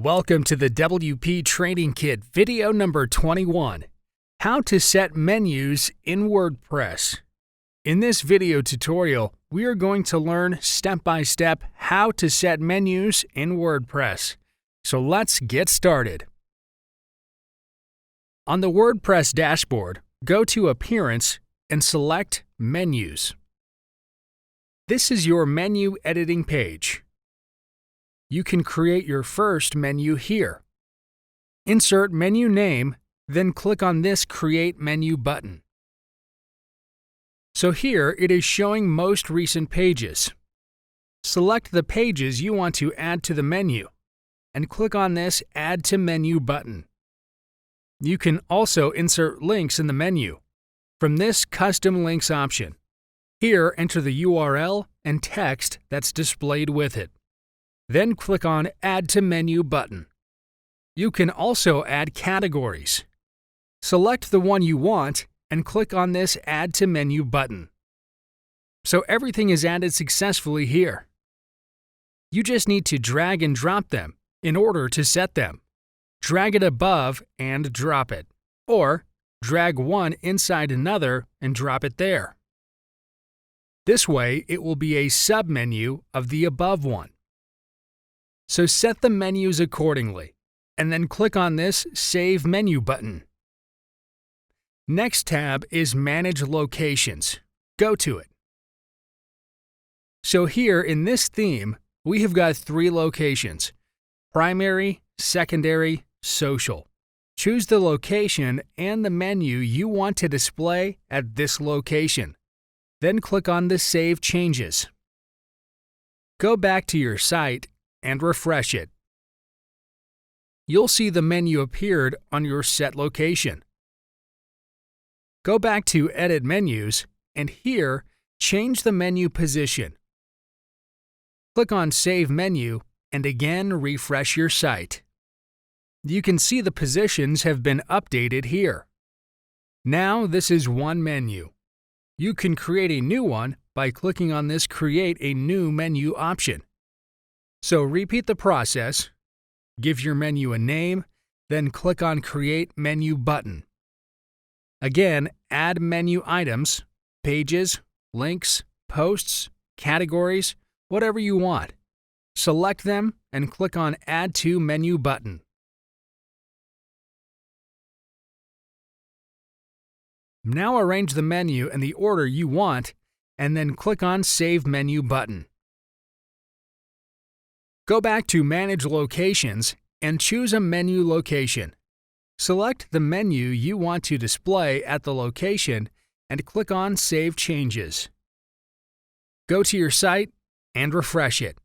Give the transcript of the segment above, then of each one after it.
Welcome to the WP Training Kit video number 21, How to Set Menus in WordPress. In this video tutorial, we are going to learn step-by-step how to set menus in WordPress. So let's get started. On the WordPress dashboard, go to Appearance and select Menus. This is your menu editing page. You can create your first menu here. Insert menu name, then click on this Create Menu button. So here it is showing most recent pages. Select the pages you want to add to the menu, and click on this Add to Menu button. You can also insert links in the menu from this Custom Links option. Here, enter the URL and text that's displayed with it. Then click on Add to Menu button. You can also add categories. Select the one you want and click on this Add to Menu button. So everything is added successfully here. You just need to drag and drop them in order to set them. Drag it above and drop it, or drag one inside another and drop it there. This way, it will be a submenu of the above one. So set the menus accordingly, and then click on this Save Menu button. Next tab is Manage Locations. Go to it. So here in this theme, we have got 3 locations: primary, secondary, social. Choose the location and the menu you want to display at this location. Then click on the Save Changes. Go back to your site and refresh it. You'll see the menu appeared on your set location. Go back to Edit Menus, and here, change the menu position. Click on Save Menu, and again refresh your site. You can see the positions have been updated here. Now this is one menu. You can create a new one by clicking on this Create a New Menu option. So repeat the process, give your menu a name, then click on Create Menu button. Again, add menu items, pages, links, posts, categories, whatever you want. Select them and click on Add to Menu button. Now arrange the menu in the order you want, and then click on Save Menu button. Go back to Manage Locations and choose a menu location. Select the menu you want to display at the location and click on Save Changes. Go to your site and refresh it.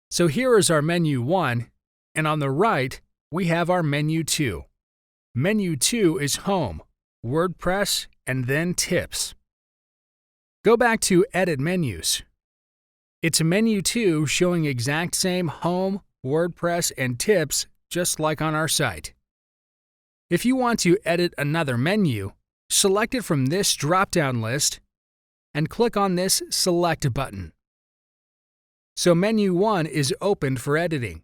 So here is our Menu 1, and on the right, we have our Menu 2. Menu 2 is Home, WordPress, and then Tips. Go back to Edit Menus. It's Menu 2 showing exact same Home, WordPress, and Tips just like on our site. If you want to edit another menu, select it from this drop-down list and click on this Select button. So Menu 1 is opened for editing.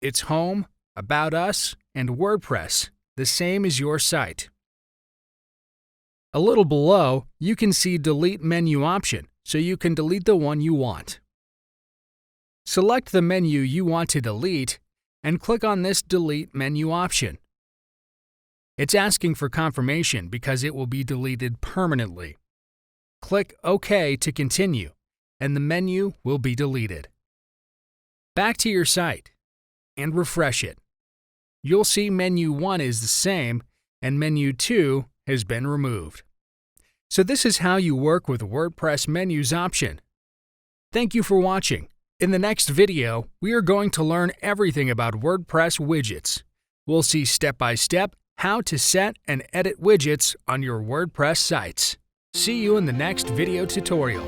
It's Home, About Us, and WordPress, the same as your site. A little below, you can see Delete Menu option, so you can delete the one you want. Select the menu you want to delete and click on this Delete Menu option. It's asking for confirmation because it will be deleted permanently. Click OK to continue, and the menu will be deleted. Back to your site and refresh it. You'll see Menu 1 is the same and Menu 2 has been removed. So this is how you work with WordPress Menus option. Thank you for watching. In the next video, we are going to learn everything about WordPress widgets. We'll see step-by-step how to set and edit widgets on your WordPress sites. See you in the next video tutorial.